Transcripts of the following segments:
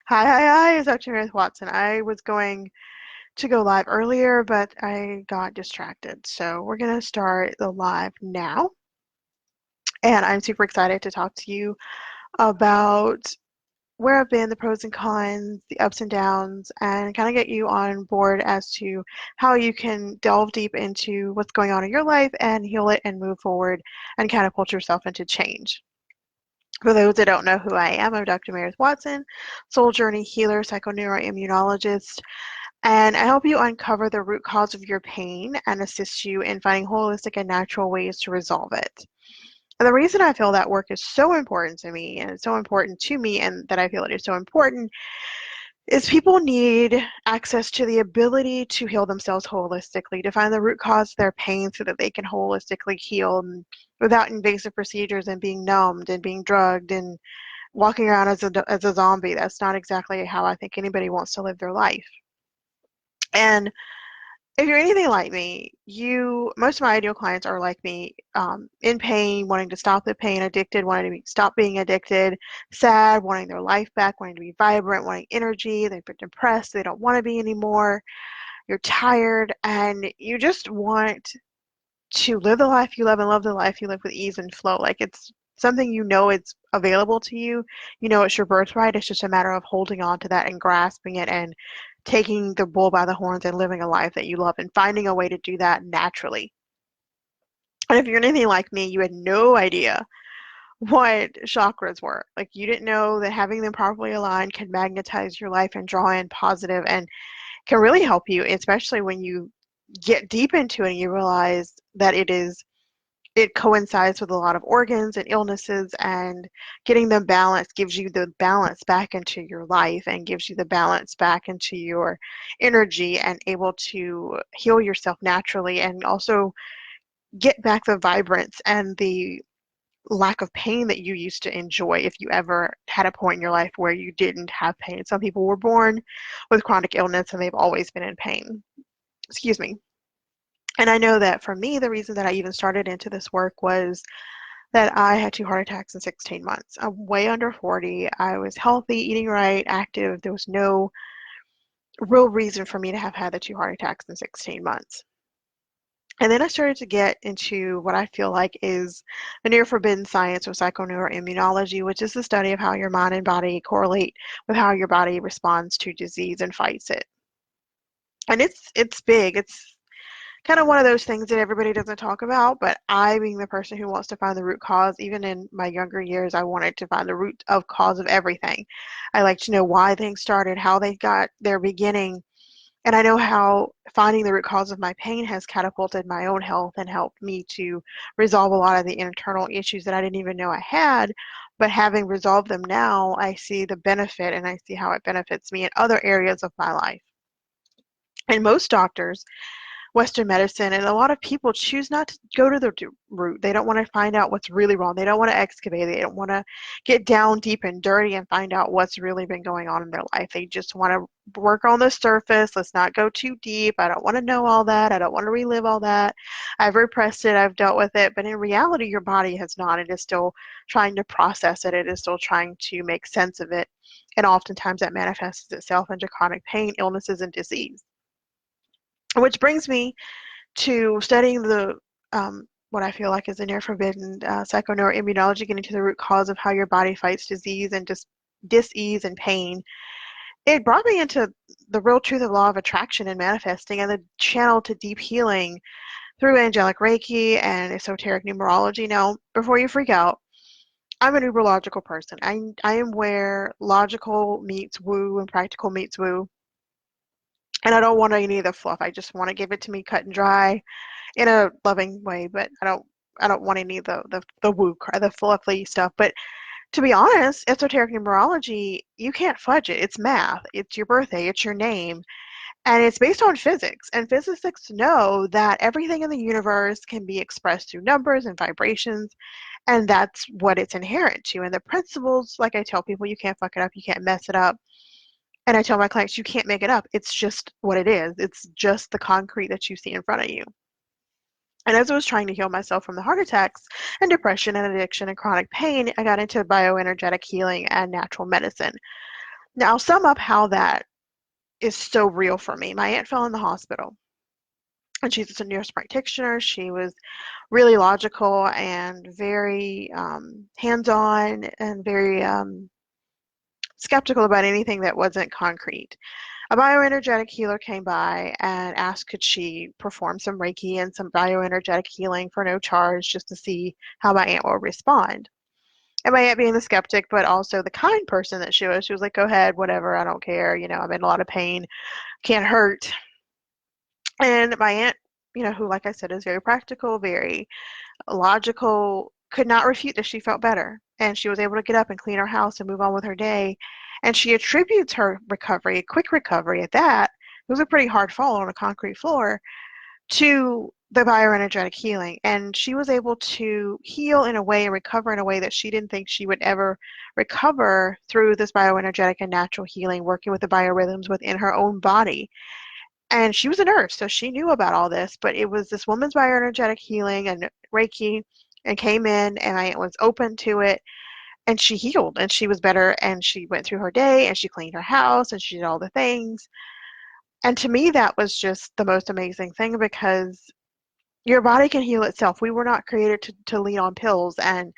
Hi, it's Dr. Meredith Watson. I was going to go live earlier, but I got distracted. So we're going to start the live now. And I'm super excited to talk to you about where I've been, the pros and cons, the ups and downs, and kind of get you on board as to how you can delve deep into what's going on in your life and heal it and move forward and catapult yourself into change. For those that don't know who I am, I'm Dr. Meredith Watson, soul journey healer, psychoneuroimmunologist, and I help you uncover the root cause of your pain and assist you in finding holistic and natural ways to resolve it. And the reason I feel that work is so important to me and it's so important to me and that I feel it is so important is people need access to the ability to heal themselves holistically, to find the root cause of their pain so that they can holistically heal without invasive procedures and being numbed and being drugged and walking around as a zombie. That's not exactly how I think anybody wants to live their life. And if you're anything like me, most of my ideal clients are like me, in pain, wanting to stop the pain, addicted, wanting to stop being addicted, sad, wanting their life back, wanting to be vibrant, wanting energy, they've been depressed, they don't want to be anymore, you're tired, and you just want to live the life you love and love the life you live with ease and flow. Like it's something it's available to you. You know it's your birthright. It's just a matter of holding on to that and grasping it and taking the bull by the horns and living a life that you love and finding a way to do that naturally. And if you're anything like me, you had no idea what chakras were. Like you didn't know that having them properly aligned can magnetize your life and draw in positive and can really help you, especially when you get deep into it and you realize that it coincides with a lot of organs and illnesses, and getting them balanced gives you the balance back into your life and gives you the balance back into your energy and able to heal yourself naturally and also get back the vibrance and the lack of pain that you used to enjoy if you ever had a point in your life where you didn't have pain. Some people were born with chronic illness and they've always been in pain. Excuse me. And I know that for me, the reason that I even started into this work was that I had 2 heart attacks in 16 months. I'm way under 40. I was healthy, eating right, active. There was no real reason for me to have had the 2 heart attacks in 16 months. And then I started to get into what I feel like is the near forbidden science of psychoneuroimmunology, which is the study of how your mind and body correlate with how your body responds to disease and fights it. And it's big. It's kind of one of those things that everybody doesn't talk about, but I, being the person who wants to find the root cause, even in my younger years, I wanted to find the root of cause of everything. I like to know why things started, how they got their beginning, and I know how finding the root cause of my pain has catapulted my own health and helped me to resolve a lot of the internal issues that I didn't even know I had. But having resolved them now, I see the benefit and I see how it benefits me in other areas of my life. And most doctors, Western medicine, and a lot of people choose not to go to the root. They don't want to find out what's really wrong. They don't want to excavate. They don't want to get down deep and dirty and find out what's really been going on in their life. They just want to work on the surface. Let's not go too deep. I don't want to know all that. I don't want to relive all that. I've repressed it. I've dealt with it. But in reality, your body has not. It is still trying to process it. It is still trying to make sense of it. And oftentimes that manifests itself into chronic pain, illnesses, and disease. Which brings me to studying what I feel like is a near forbidden psychoneuroimmunology, getting to the root cause of how your body fights disease and just dis-ease and pain. It brought me into the real truth of law of attraction and manifesting and the channel to deep healing through angelic Reiki and esoteric numerology. Now, before you freak out, I'm an uberlogical person. I am where logical meets woo and practical meets woo. And I don't want any of the fluff. I just want to give it to me cut and dry in a loving way, but I don't want any of the woo the fluffy stuff. But to be honest, esoteric numerology, you can't fudge it. It's math. It's your birthday. It's your name. And it's based on physics. And physicists know that everything in the universe can be expressed through numbers and vibrations. And that's what it's inherent to. And the principles, like I tell people, you can't fuck it up. You can't mess it up. And I tell my clients, you can't make it up. It's just what it is. It's just the concrete that you see in front of you. And as I was trying to heal myself from the heart attacks and depression and addiction and chronic pain, I got into bioenergetic healing and natural medicine. Now, I'll sum up how that is so real for me. My aunt fell in the hospital, and she's a nurse practitioner. She was really logical and very hands-on and very skeptical about anything that wasn't concrete. A bioenergetic healer came by and asked could she perform some Reiki and some bioenergetic healing for no charge just to see how my aunt will respond. And my aunt being the skeptic, but also the kind person that she was like, go ahead, whatever, I don't care. I'm in a lot of pain, can't hurt. And my aunt, who, like I said, is very practical, very logical, could not refute that she felt better. And she was able to get up and clean her house and move on with her day. And she attributes her recovery, a quick recovery at that, it was a pretty hard fall on a concrete floor, to the bioenergetic healing. And she was able to heal in a way and recover in a way that she didn't think she would ever recover through this bioenergetic and natural healing, working with the biorhythms within her own body. And she was a nurse, so she knew about all this, but it was this woman's bioenergetic healing and Reiki, and came in, and I was open to it, and she healed, and she was better, and she went through her day, and she cleaned her house, and she did all the things. And to me, that was just the most amazing thing, because your body can heal itself. We were not created to lean on pills and,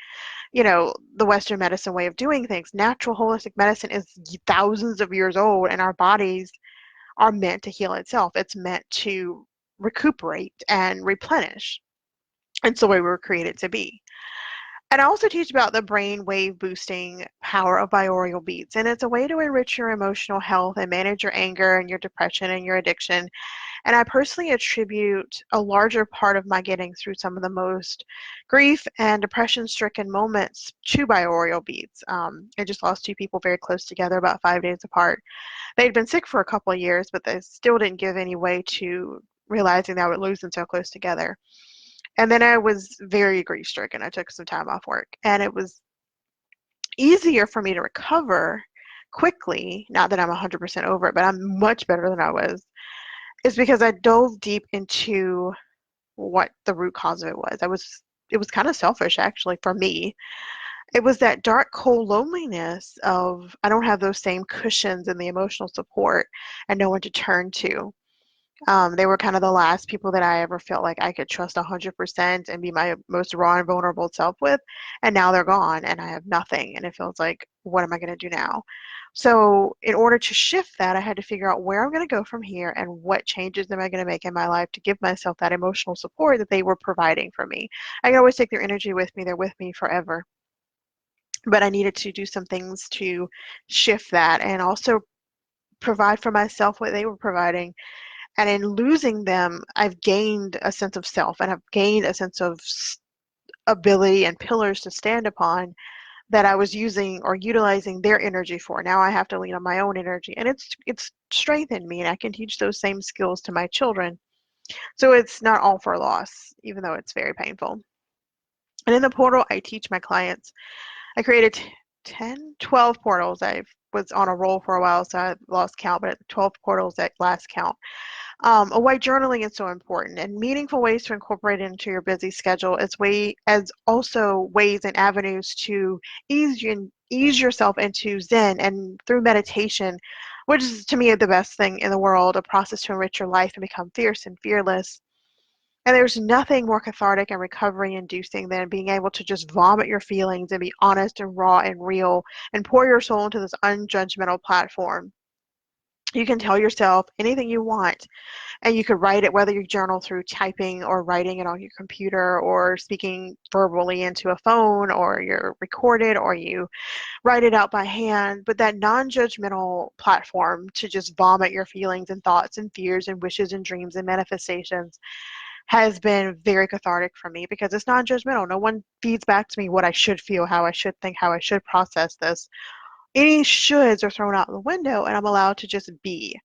the Western medicine way of doing things. Natural holistic medicine is thousands of years old, and our bodies are meant to heal itself. It's meant to recuperate and replenish. It's the way we were created to be. And I also teach about the brain wave boosting power of binaural beats. And it's a way to enrich your emotional health and manage your anger and your depression and your addiction. And I personally attribute a larger part of my getting through some of the most grief and depression stricken moments to binaural beats. I just lost two people very close together, about 5 days apart. They'd been sick for a couple of years, but they still didn't give any way to realizing that I would lose them so close together. And then I was very grief stricken. I took some time off work, and it was easier for me to recover quickly. Not that I'm 100% over it, but I'm much better than I was. Is because I dove deep into what the root cause of it was. It was kind of selfish actually for me. It was that dark, cold loneliness of I don't have those same cushions and the emotional support and no one to turn to. They were kind of the last people that I ever felt like I could trust 100% and be my most raw and vulnerable self with. And now they're gone and I have nothing. And it feels like, what am I going to do now? So, in order to shift that, I had to figure out where I'm going to go from here and what changes am I going to make in my life to give myself that emotional support that they were providing for me. I can always take their energy with me, they're with me forever. But I needed to do some things to shift that and also provide for myself what they were providing. And in losing them, I've gained a sense of self and I've gained a sense of ability and pillars to stand upon that I was using or utilizing their energy for. Now I have to lean on my own energy, and it's strengthened me, and I can teach those same skills to my children. So it's not all for loss, even though it's very painful. And in the portal, I teach my clients. I created 10, 12 portals. I was on a roll for a while, so I lost count, but 12 portals at last count. Why journaling is so important and meaningful ways to incorporate it into your busy schedule as also ways and avenues to ease yourself into Zen and through meditation, which is to me the best thing in the world, a process to enrich your life and become fierce and fearless. And there's nothing more cathartic and recovery inducing than being able to just vomit your feelings and be honest and raw and real and pour your soul into this unjudgmental platform. You can tell yourself anything you want, and you could write it, whether you journal through typing or writing it on your computer or speaking verbally into a phone, or you're recorded or you write it out by hand. But that non-judgmental platform to just vomit your feelings and thoughts and fears and wishes and dreams and manifestations has been very cathartic for me because it's non-judgmental. No one feeds back to me what I should feel, how I should think, how I should process this. Any shoulds are thrown out the window, and I'm allowed to just be.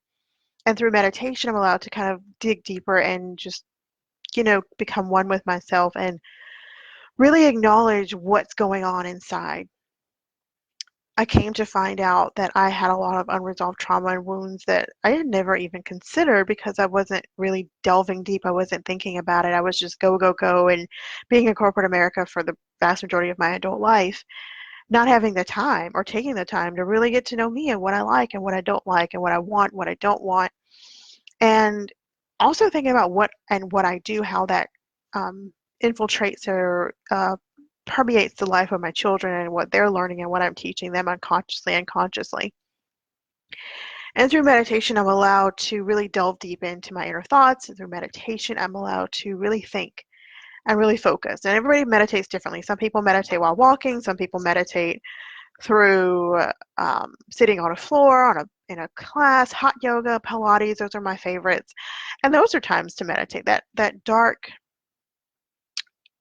And through meditation, I'm allowed to kind of dig deeper and just, become one with myself and really acknowledge what's going on inside. I came to find out that I had a lot of unresolved trauma and wounds that I had never even considered because I wasn't really delving deep. I wasn't thinking about it. I was just go, go, go, and being in corporate America for the vast majority of my adult life. not having the time or taking the time to really get to know me and what I like and what I don't like and what I want, what I don't want. And also thinking about what I do, how that um, infiltrates or permeates the life of my children and what they're learning and what I'm teaching them unconsciously and consciously. And through meditation, I'm allowed to really delve deep into my inner thoughts. And through meditation, I'm allowed to really think and really focus. And everybody meditates differently. Some people meditate while walking. Some people meditate through sitting on a floor, in a class, hot yoga, Pilates. Those are my favorites. And those are times to meditate. That dark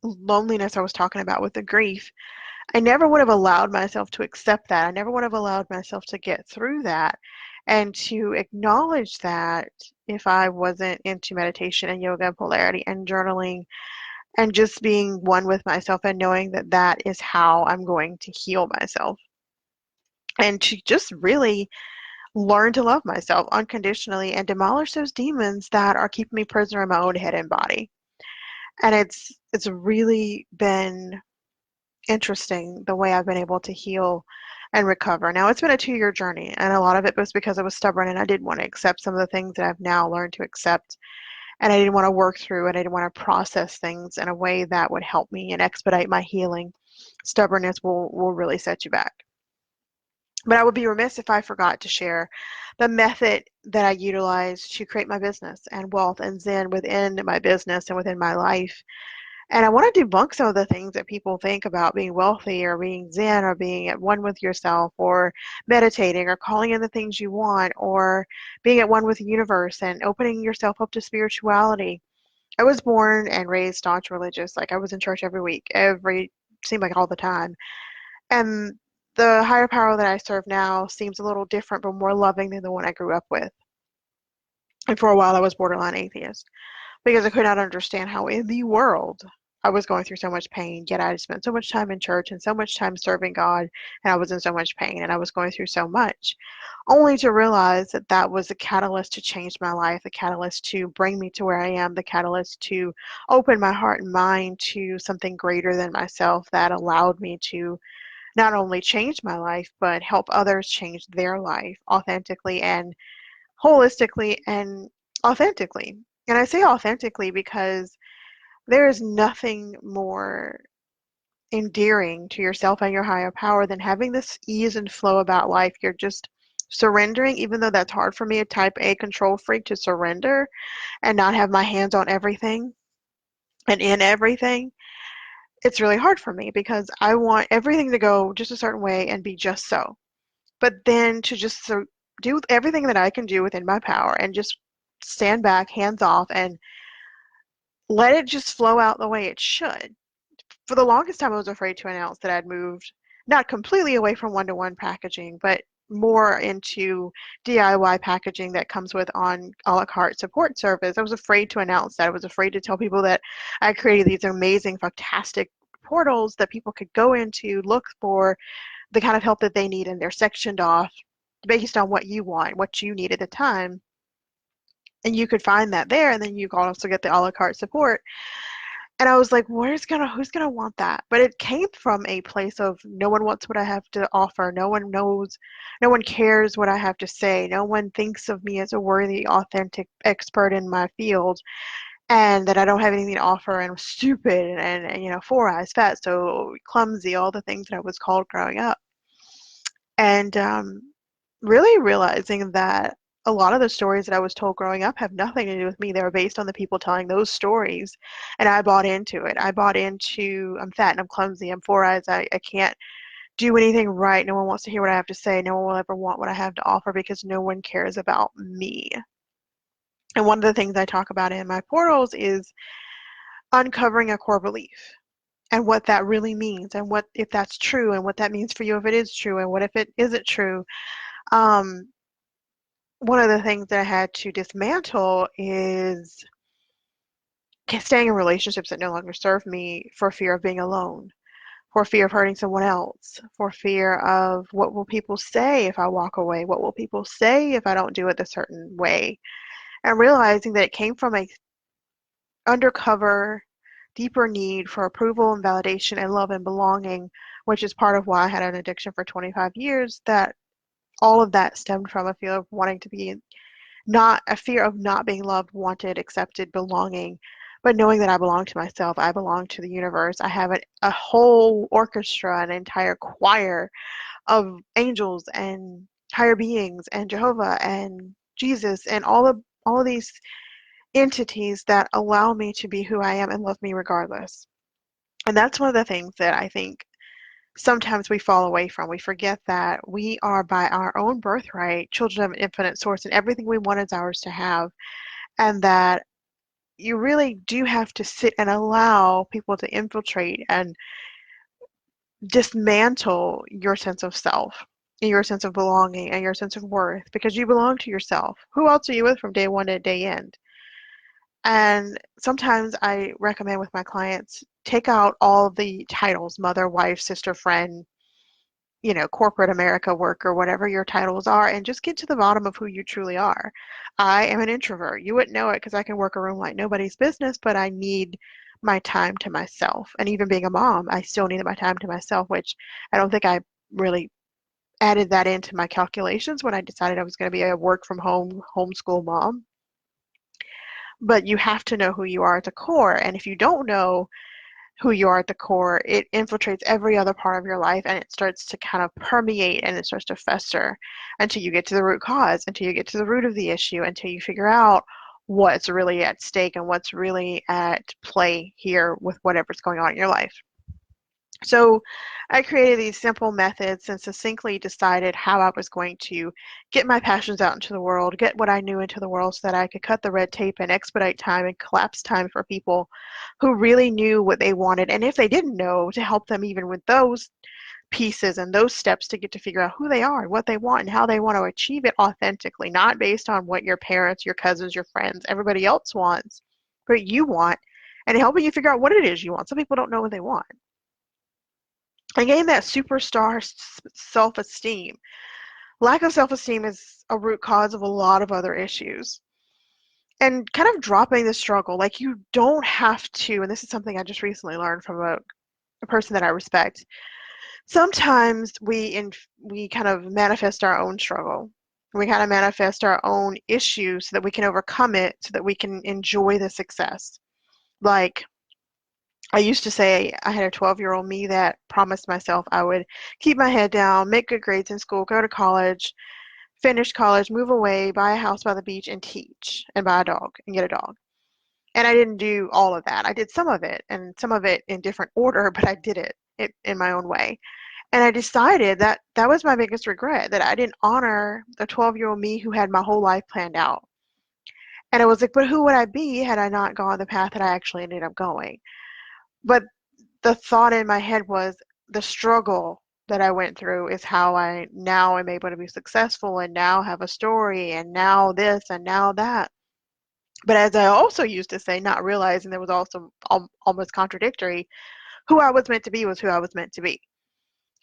loneliness I was talking about with the grief, I never would have allowed myself to accept that. I never would have allowed myself to get through that and to acknowledge that if I wasn't into meditation and yoga and polarity and journaling and just being one with myself and knowing that that is how I'm going to heal myself and to just really learn to love myself unconditionally and demolish those demons that are keeping me prisoner in my own head and body. And it's really been interesting the way I've been able to heal and recover. Now, it's been a 2-year journey, and a lot of it was because I was stubborn and I didn't want to accept some of the things that I've now learned to accept. And I didn't want to work through and I didn't want to process things in a way that would help me and expedite my healing. Stubbornness will really set you back. But I would be remiss if I forgot to share the method that I utilize to create my business and wealth and Zen within my business and within my life. And I want to debunk some of the things that people think about being wealthy or being Zen or being at one with yourself or meditating or calling in the things you want or being at one with the universe and opening yourself up to spirituality. I was born and raised staunch religious. Like I was in church every week, seemed like all the time. And the higher power that I serve now seems a little different but more loving than the one I grew up with. And for a while I was borderline atheist because I could not understand how in the world I was going through so much pain, yet I had spent so much time in church and so much time serving God, and I was in so much pain and I was going through so much, only to realize that that was a catalyst to change my life, the catalyst to bring me to where I am, the catalyst to open my heart and mind to something greater than myself that allowed me to not only change my life, but help others change their life authentically and holistically and authentically. And I say authentically because there is nothing more endearing to yourself and your higher power than having this ease and flow about life. You're just surrendering, even though that's hard for me, a type A control freak, to surrender and not have my hands on everything and in everything. It's really hard for me because I want everything to go just a certain way and be just so. But then to just do everything that I can do within my power and just stand back, hands off, and let it just flow out the way it should. For the longest time, I was afraid to announce that I'd moved not completely away from one-to-one packaging, but more into DIY packaging that comes with on a la carte support service. I was afraid to announce that. I was afraid to tell people that I created these amazing, fantastic portals that people could go into, look for the kind of help that they need, and they're sectioned off based on what you want, what you need at the time. And you could find that there, and then you could also get the a la carte support. And I was like, who's gonna want that? But it came from a place of no one wants what I have to offer. No one knows, no one cares what I have to say. No one thinks of me as a worthy, authentic expert in my field, and that I don't have anything to offer and I'm stupid and four eyes, fat, so clumsy, all the things that I was called growing up. And really realizing that a lot of the stories that I was told growing up have nothing to do with me. They were based on the people telling those stories. And I bought into it. I bought into I'm fat and I'm clumsy, I'm four eyes, I can't do anything right. No one wants to hear what I have to say. No one will ever want what I have to offer because no one cares about me. And one of the things I talk about in my portals is uncovering a core belief and what that really means and what if that's true and what that means for you if it is true and what if it isn't true. Um, One of the things that I had to dismantle is staying in relationships that no longer serve me for fear of being alone, for fear of hurting someone else, for fear of what will people say if I walk away, what will people say if I don't do it a certain way, and realizing that it came from a undercover, deeper need for approval and validation and love and belonging which is part of why I had an addiction for 25 years. That all of that stemmed from a fear of wanting to be not a fear of not being loved, wanted, accepted, belonging, but knowing that I belong to myself, I belong to the universe. I have a whole orchestra, an entire choir of angels and higher beings and Jehovah and Jesus and all of these entities that allow me to be who I am and love me regardless. And that's one of the things that I think sometimes we fall away from. We forget that we are, by our own birthright, children of an infinite source, and everything we want is ours to have. And that you really do have to sit and allow people to infiltrate and dismantle your sense of self, and your sense of belonging, and your sense of worth, because you belong to yourself. Who else are you with from day one to day end? And sometimes I recommend with my clients, take out all the titles, mother, wife, sister, friend, corporate America worker, whatever your titles are, and just get to the bottom of who you truly are. I am an introvert. You wouldn't know it because I can work a room like nobody's business, but I need my time to myself. And even being a mom, I still needed my time to myself, which I don't think I really added that into my calculations when I decided I was going to be a work from home homeschool mom. But you have to know who you are at the core. And if you don't know who you are at the core, it infiltrates every other part of your life, and it starts to kind of permeate, and it starts to fester until you get to the root cause, until you get to the root of the issue, until you figure out what's really at stake and what's really at play here with whatever's going on in your life. So I created these simple methods and succinctly decided how I was going to get my passions out into the world, get what I knew into the world so that I could cut the red tape and expedite time and collapse time for people who really knew what they wanted. And if they didn't know, to help them even with those pieces and those steps to get to figure out who they are, what they want, and how they want to achieve it authentically, not based on what your parents, your cousins, your friends, everybody else wants, but you want, and helping you figure out what it is you want. Some people don't know what they want. I gained that superstar self-esteem. Lack of self-esteem is a root cause of a lot of other issues. And kind of dropping the struggle, like you don't have to, and this is something I just recently learned from a person that I respect. Sometimes we kind of manifest our own struggle. We kind of manifest our own issues so that we can overcome it, so that we can enjoy the success. Like, I used to say I had a 12-year-old me that promised myself I would keep my head down, make good grades in school, go to college, finish college, move away, buy a house by the beach, and teach, and buy a dog, and get a dog. And I didn't do all of that. I did some of it, and some of it in different order, but I did it in my own way. And I decided that that was my biggest regret, that I didn't honor the 12-year-old me who had my whole life planned out. And I was like, but who would I be had I not gone the path that I actually ended up going? But the thought in my head was the struggle that I went through is how I now am able to be successful and now have a story and now this and now that. But as I also used to say, not realizing there was also almost contradictory, who I was meant to be was who I was meant to be.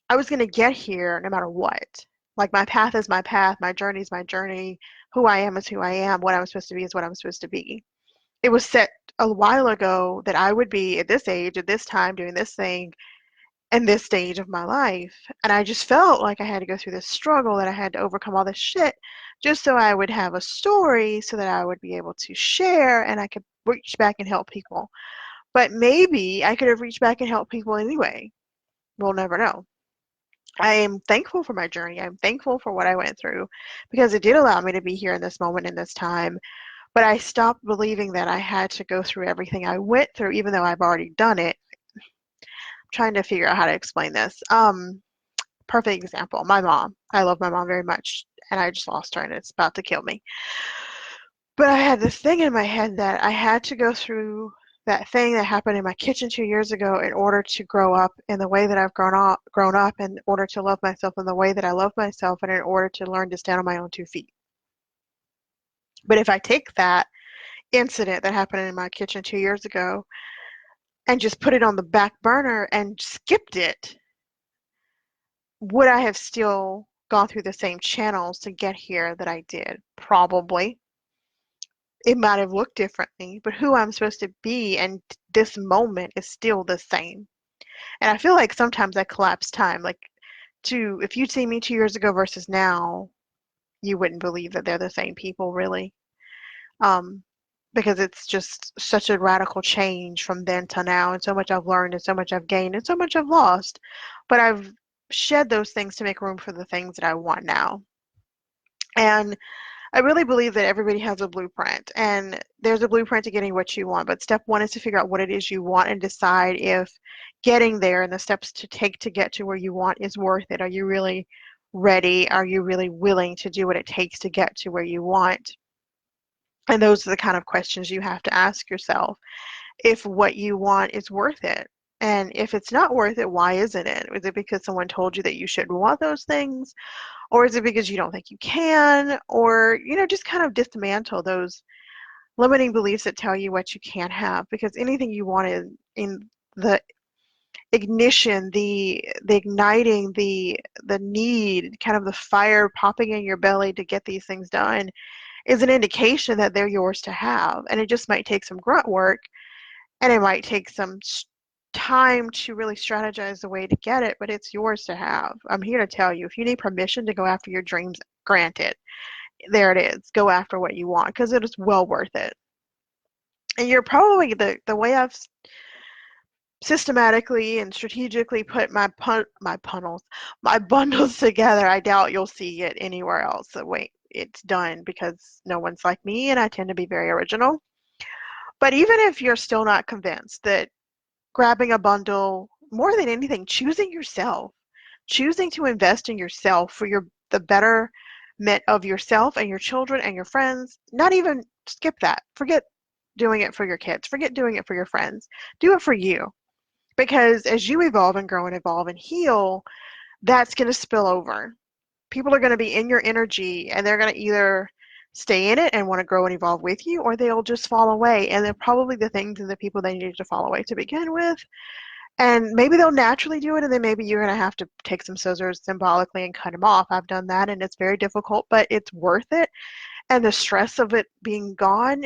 I was going to get here no matter what. Like my path is my path, my journey is my journey, who I am is who I am, what I'm supposed to be is what I'm supposed to be. It was set a while ago that I would be at this age, at this time, doing this thing, in this stage of my life. And I just felt like I had to go through this struggle, that I had to overcome all this shit just so I would have a story so that I would be able to share and I could reach back and help people. But maybe I could have reached back and helped people anyway. We'll never know. I am thankful for my journey. I'm thankful for what I went through because it did allow me to be here in this moment, in this time. But I stopped believing that I had to go through everything I went through, even though I've already done it. Trying to figure out how to explain this. Perfect example. My mom. I love my mom very much, and I just lost her, and it's about to kill me. But I had this thing in my head that I had to go through that thing that happened in my kitchen 2 years ago in order to grow up in the way that I've grown up, in order to love myself in the way that I love myself, and in order to learn to stand on my own 2 feet. But if I take that incident that happened in my kitchen 2 years ago and just put it on the back burner and skipped it, would I have still gone through the same channels to get here that I did? Probably. It might have looked differently, but who I'm supposed to be and this moment is still the same. And I feel like sometimes I collapse time. Like, if you'd seen me 2 years ago versus now, you wouldn't believe that they're the same people, really. Um, because it's just such a radical change from then to now, and so much I've learned, and so much I've gained, and so much I've lost. But I've shed those things to make room for the things that I want now. And I really believe that everybody has a blueprint, and there's a blueprint to getting what you want. But step one is to figure out what it is you want and decide if getting there and the steps to take to get to where you want is worth it. Are you really ready? Are you really willing to do what it takes to get to where you want? And those are the kind of questions you have to ask yourself if what you want is worth it. And if it's not worth it, why isn't it? Is it because someone told you that you shouldn't want those things? Or is it because you don't think you can? Or, just kind of dismantle those limiting beliefs that tell you what you can't have. Because anything you want in the ignition, the igniting, the need, kind of the fire popping in your belly to get these things done is an indication that they're yours to have. And it just might take some grunt work, and it might take some time to really strategize the way to get it, but it's yours to have. I'm here to tell you, if you need permission to go after your dreams, granted. There it is. Go after what you want, because it is well worth it. And you're probably the way I've systematically and strategically put my bundles together. I doubt you'll see it anywhere else the way it's done, because no one's like me, and I tend to be very original. But even if you're still not convinced, that grabbing a bundle, more than anything, choosing yourself, choosing to invest in yourself for the betterment of yourself and your children and your friends. Not even, skip that. Forget doing it for your kids. Forget doing it for your friends. Do it for you. Because as you evolve and grow and evolve and heal, that's going to spill over. People are going to be in your energy, and they're going to either stay in it and want to grow and evolve with you, or they'll just fall away. And they're probably the things and the people they needed to fall away to begin with. And maybe they'll naturally do it, and then maybe you're going to have to take some scissors symbolically and cut them off. I've done that, and it's very difficult, but it's worth it. And the stress of it being gone,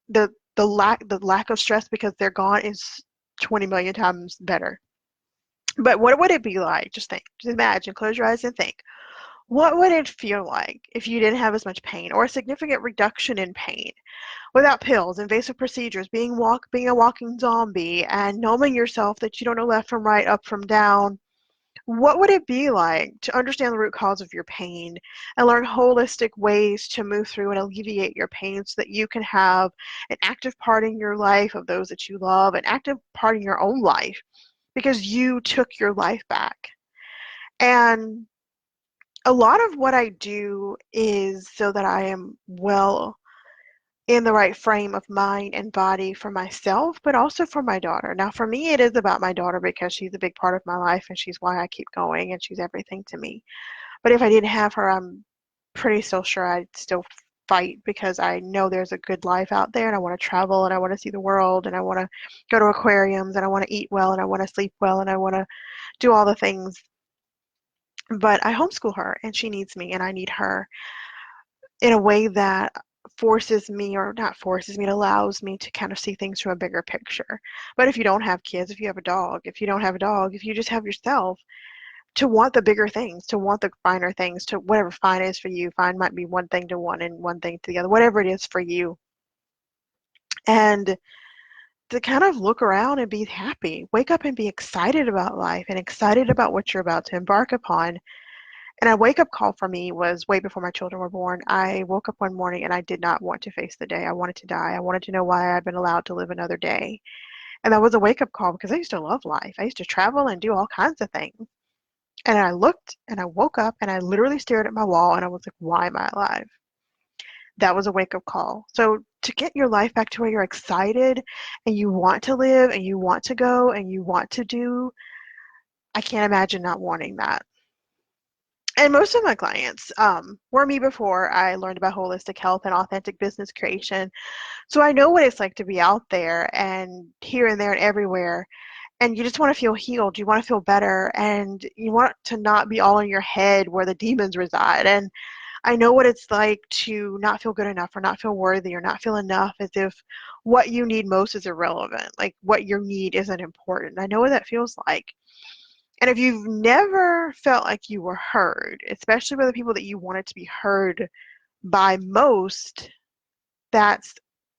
the lack of stress because they're gone, is 20 million times better. But what would it be like? Just think, just imagine, close your eyes and think. What would it feel like if you didn't have as much pain, or a significant reduction in pain, without pills, invasive procedures, being a walking zombie, and numbing yourself that you don't know left from right, up from down? What would it be like to understand the root cause of your pain and learn holistic ways to move through and alleviate your pain, so that you can have an active part in your life of those that you love, an active part in your own life, because you took your life back? And a lot of what I do is so that I am well in the right frame of mind and body for myself, but also for my daughter. Now, for me, it is about my daughter, because she's a big part of my life, and she's why I keep going, and she's everything to me. But if I didn't have her, I'm pretty still sure I'd still fight, because I know there's a good life out there, and I want to travel, and I want to see the world, and I want to go to aquariums, and I want to eat well, and I want to sleep well, and I want to do all the things. But I homeschool her, and she needs me, and I need her in a way that forces me, or not forces me, it allows me to kind of see things from a bigger picture. But if you don't have kids, if you have a dog, if you don't have a dog, if you just have yourself, to want the bigger things, to want the finer things, to whatever fine is for you. Fine might be one thing to one and one thing to the other, whatever it is for you. And to kind of look around and be happy. Wake up and be excited about life and excited about what you're about to embark upon. And a wake-up call for me was way before my children were born. I woke up one morning and I did not want to face the day. I wanted to die. I wanted to know why I'd been allowed to live another day. And that was a wake-up call, because I used to love life. I used to travel and do all kinds of things. And I looked and I woke up and I literally stared at my wall, and I was like, why am I alive? That was a wake-up call. So to get your life back to where you're excited and you want to live and you want to go and you want to do, I can't imagine not wanting that. And most of my clients were me before I learned about holistic health and authentic business creation. So I know what it's like to be out there and here and there and everywhere. And you just want to feel healed. You want to feel better. And you want to not be all in your head where the demons reside. And I know what it's like to not feel good enough or not feel worthy or not feel enough, as if what you need most is irrelevant, like what you need isn't important. I know what that feels like. And if you've never felt like you were heard, especially by the people that you wanted to be heard by most, that's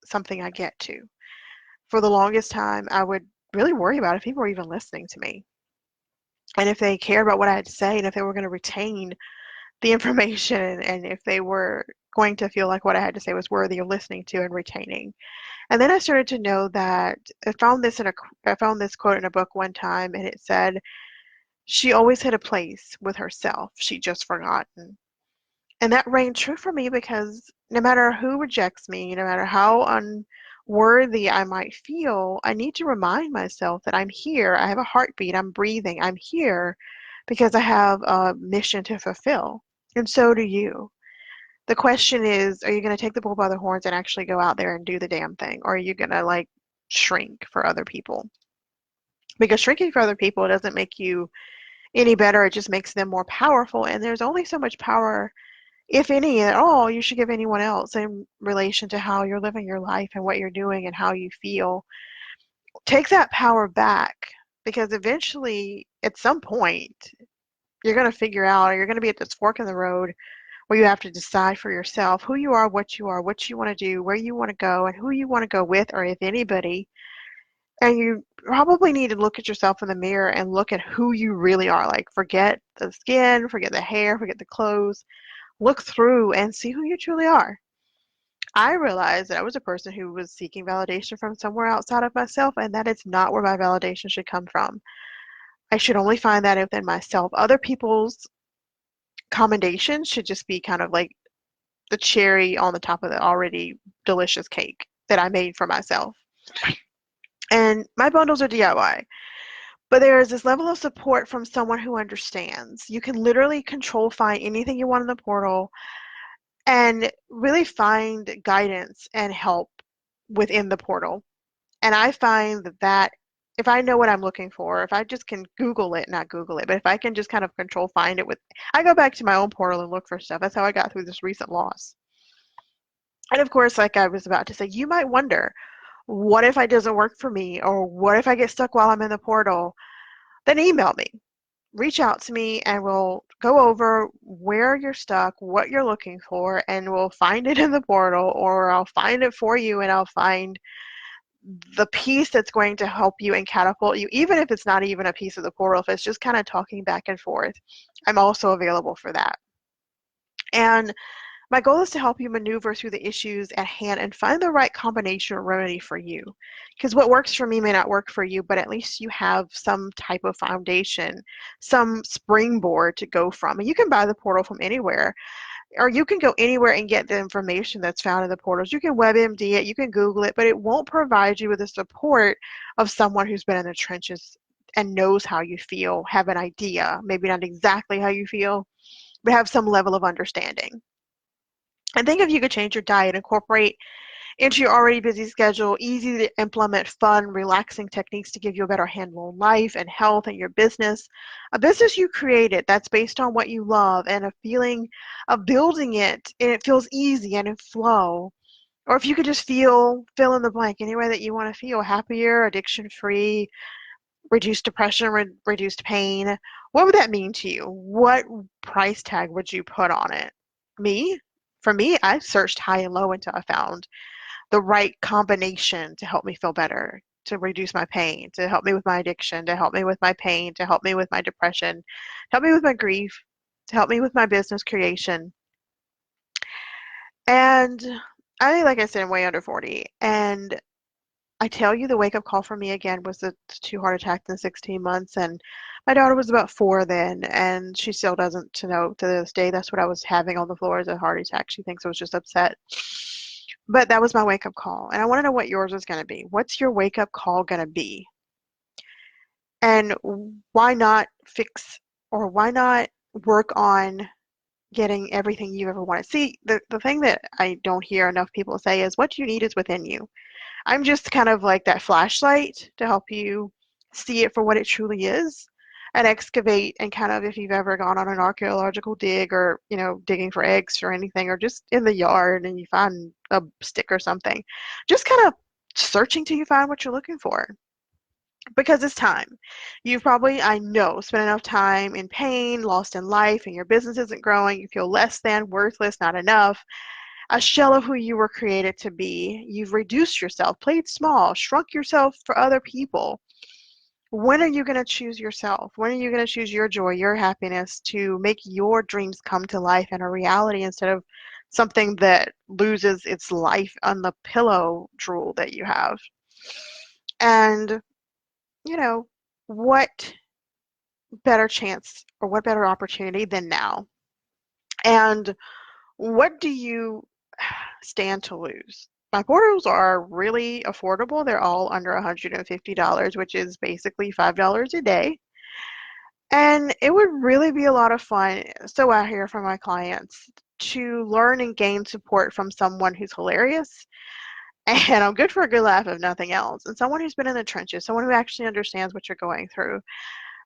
something I get to. For the longest time, I would really worry about if people were even listening to me and if they cared about what I had to say and if they were going to retain the information and if they were going to feel like what I had to say was worthy of listening to and retaining. And then I started to know that I found this quote in a book one time, and it said, "She always had a place with herself. She'd just forgotten." And that rang true for me because no matter who rejects me, no matter how unworthy I might feel, I need to remind myself that I'm here. I have a heartbeat. I'm breathing. I'm here because I have a mission to fulfill. And so do you. The question is, are you going to take the bull by the horns and actually go out there and do the damn thing? Or are you going to like shrink for other people? Because shrinking for other people doesn't make you any better. It just makes them more powerful. And there's only so much power, if any at all, you should give anyone else in relation to how you're living your life and what you're doing and how you feel. Take that power back because eventually, at some point, you're going to figure out, or you're going to be at this fork in the road where you have to decide for yourself who you are, what you want to do, where you want to go, and who you want to go with, or if anybody. And you probably need to look at yourself in the mirror and look at who you really are. Like, forget the skin, forget the hair, forget the clothes. Look through and see who you truly are. I realized that I was a person who was seeking validation from somewhere outside of myself, and that is not where my validation should come from. I should only find that within myself. Other people's commendations should just be kind of like the cherry on the top of the already delicious cake that I made for myself. And my bundles are DIY, but there is this level of support from someone who understands. You can literally control find anything you want in the portal and really find guidance and help within the portal. And I find that if I know what I'm looking for, if I just can Google it, not Google it, but if I can just kind of control find it with, I go back to my own portal and look for stuff. That's how I got through this recent loss. And of course, like I was about to say, you might wonder, what if it doesn't work for me? Or what if I get stuck while I'm in the portal? Then email me. Reach out to me and we'll go over where you're stuck, what you're looking for, and we'll find it in the portal, or I'll find it for you and I'll find the piece that's going to help you and catapult you, even if it's not even a piece of the portal, if it's just kind of talking back and forth. I'm also available for that. And my goal is to help you maneuver through the issues at hand and find the right combination or remedy for you. Because what works for me may not work for you, but at least you have some type of foundation, some springboard to go from. And you can buy the portal from anywhere, or you can go anywhere and get the information that's found in the portals. You can WebMD it, you can Google it, but it won't provide you with the support of someone who's been in the trenches and knows how you feel, have an idea, maybe not exactly how you feel, but have some level of understanding. And think if you could change your diet, incorporate into your already busy schedule, easy to implement, fun, relaxing techniques to give you a better handle on life and health and your business. A business you created that's based on what you love and a feeling of building it and it feels easy and in flow. Or if you could just fill in the blank any way that you want to feel, happier, addiction free, reduced depression, reduced pain. What would that mean to you? What price tag would you put on it? Me? For me, I searched high and low until I found the right combination to help me feel better, to reduce my pain, to help me with my addiction, to help me with my pain, to help me with my depression, to help me with my grief, to help me with my business creation. And like I said, I'm way under 40. And I tell you, the wake up call for me again was the two heart attacks in 16 months. And my daughter was about 4 then, and she still doesn't to know to this day that's what I was having on the floor as a heart attack. She thinks I was just upset. But that was my wake up call. And I want to know what yours is going to be. What's your wake up call going to be? And why not fix or why not work on getting everything you ever wanted? See, the thing that I don't hear enough people say is what you need is within you. I'm just kind of like that flashlight to help you see it for what it truly is. and excavate and kind of, if you've ever gone on an archaeological dig or, digging for eggs or anything, or just in the yard and you find a stick or something, just kind of searching till you find what you're looking for. Because it's time. You've probably, I know, spent enough time in pain, lost in life, and your business isn't growing. You feel less than, worthless, not enough, a shell of who you were created to be. You've reduced yourself, played small, shrunk yourself for other people. When are you going to choose yourself? When are you going to choose your joy, your happiness, to make your dreams come to life and a reality, instead of something that loses its life on the pillow drool that you have? And, you know, what better chance or what better opportunity than now? And what do you stand to lose? My portals are really affordable. They're all under $150, which is basically $5 a day. And it would really be a lot of fun, so I hear from my clients, to learn and gain support from someone who's hilarious and I'm good for a good laugh if nothing else, and someone who's been in the trenches, someone who actually understands what you're going through.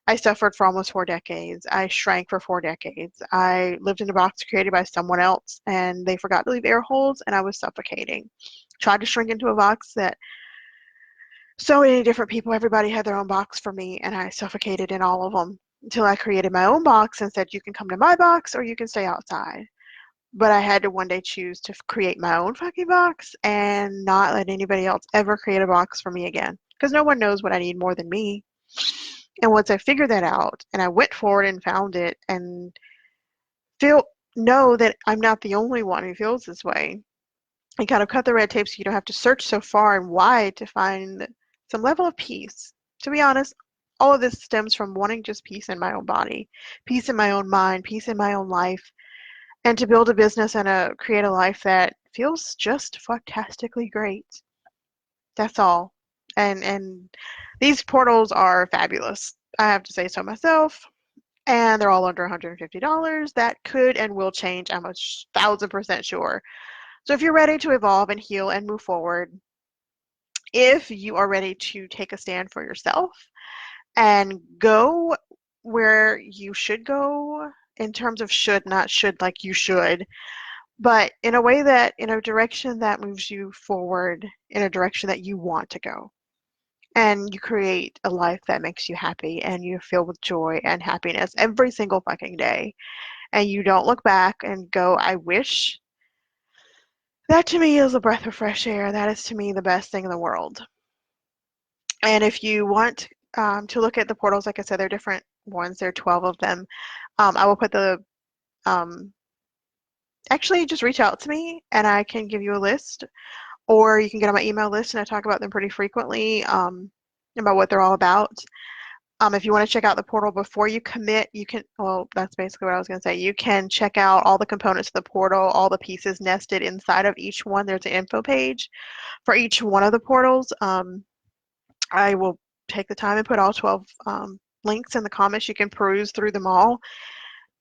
I suffered for almost 4 decades. I shrank for 4 decades. I lived in a box created by someone else, and they forgot to leave air holes, and I was suffocating. Tried to shrink into a box that so many different people, everybody had their own box for me, and I suffocated in all of them until I created my own box and said, you can come to my box or you can stay outside. But I had to one day choose to create my own fucking box and not let anybody else ever create a box for me again. Because no one knows what I need more than me. And once I figured that out and I went forward and found it and feel know that I'm not the only one who feels this way, and kind of cut the red tape so you don't have to search so far and wide to find some level of peace. To be honest, all of this stems from wanting just peace in my own body, peace in my own mind, peace in my own life, and to build a business and create a life that feels just fantastically great. That's all. And these portals are fabulous. I have to say so myself. And they're all under $150. That could and will change. I'm 1,000% sure. So if you're ready to evolve and heal and move forward, if you are ready to take a stand for yourself and go where you should go, in terms of should, not should like you should, but in a way that, in a direction that moves you forward, in a direction that you want to go. And you create a life that makes you happy and you feel with joy and happiness every single fucking day. And you don't look back and go, I wish. That to me is a breath of fresh air. That is to me the best thing in the world. And if you want to look at the portals, like I said, they're different ones. There are 12 of them. I will put the, actually just reach out to me and I can give you a list, or you can get on my email list and I talk about them pretty frequently, about what they're all about. If you want to check out the portal before you commit, you can, well, that's basically what I was going to say. You can check out all the components of the portal, all the pieces nested inside of each one. There's an info page for each one of the portals. I will take the time and put all 12 links in the comments. You can peruse through them all.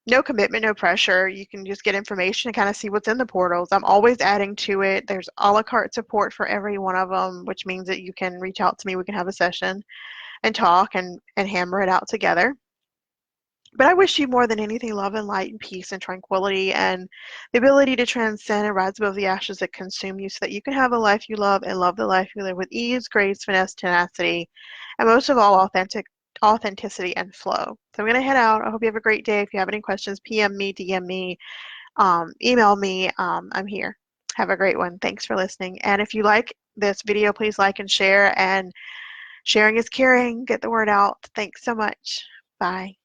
No commitment, no pressure. You can just get information and kind of see what's in the portals. I'm always adding to it. There's a la carte support for every one of them, which means that you can reach out to me. We can have a session and talk and hammer it out together. But I wish you more than anything love and light and peace and tranquility and the ability to transcend and rise above the ashes that consume you, so that you can have a life you love and love the life you live with ease, grace, finesse, tenacity, and most of all, authenticity and flow. So I'm going to head out. I hope you have a great day. If you have any questions, PM me, DM me, email me. I'm here. Have a great one. Thanks for listening. And if you like this video, please like and share. And sharing is caring. Get the word out. Thanks so much. Bye.